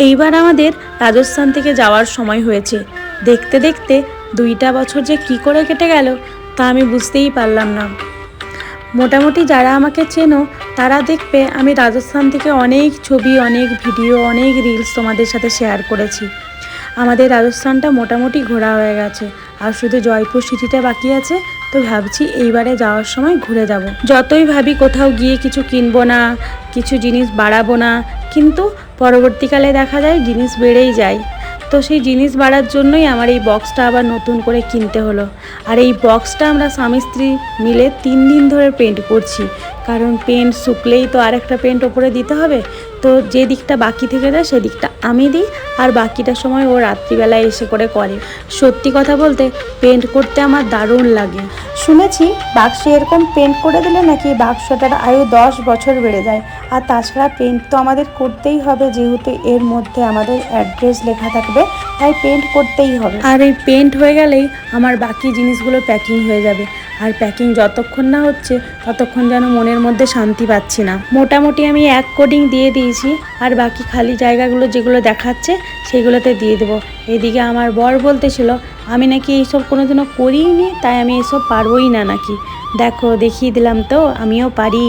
এইবার আমাদের রাজস্থান থেকে যাওয়ার সময় হয়েছে। দেখতে দেখতে 2টা বছর যে কী করে কেটে গেল তা আমি বুঝতেই পারলাম না। মোটামুটি যারা আমাকে চেনো তারা দেখবে আমি রাজস্থান থেকে অনেক ছবি, অনেক ভিডিও, অনেক রিলস তোমাদের সাথে শেয়ার করেছি। আমাদের রাজস্থানটা মোটামুটি ঘোরা হয়ে গেছে, আর শুধু জয়পুর সিটিটা বাকি আছে। তো ভাবছি এইবারে যাওয়ার সময় ঘুরে যাব। যতই ভাবি কোথাও গিয়ে কিছু কিনবো না, কিছু জিনিস বাড়াবো না, কিন্তু পরবর্তীকালে দেখা যায় জিনিস বেড়েই যায়। তো সেই জিনিস বাড়ার জন্যই আমার এই বক্সটা আবার নতুন করে কিনতে হলো। আর এই বক্সটা আমরা স্বামী স্ত্রী মিলে 3 দিন ধরে পেন্ট করছি, কারণ পেন্ট শুকলেই তো আরেকটা পেন্ট ওপরে দিতে হবে। তো যে দিকটা বাকি থেকে যায় সেদিকটা আমি দিই, আর বাকিটা সময় ও রাত্রিবেলায় এসে করে। সত্যি কথা বলতে পেন্ট করতে আমার দারুণ লাগে। শুনেছি বাক্সে এরকম পেন্ট করে দিলে নাকি বাক্সটার আয়ু 10 বছর বেড়ে যায়। আর তাছাড়া পেন্ট তো আমাদের করতেই হবে, যেহেতু এর মধ্যে আমাদের অ্যাড্রেস লেখা থাকবে, তাই পেন্ট করতেই হবে। আর এই পেন্ট হয়ে গেলেই আমার বাকি জিনিসগুলো প্যাকিং হয়ে যাবে। আর প্যাকিং যতক্ষণ না হচ্ছে ততক্ষণ যেন মনের মধ্যে শান্তি পাচ্ছি না। মোটামুটি আমি 1 কোডিং দিয়ে দিয়েছি, আর বাকি খালি জায়গাগুলো যেগুলো দেখাচ্ছে সেগুলোতে দিয়ে দেবো। এদিকে আমার বর বলতেছিল আমি নাকি এইসব কোনোদিনও করিই নি, তাই আমি এসব পারবোই না নাকি। দেখো দেখিয়ে দিলাম তো আমিও পারি।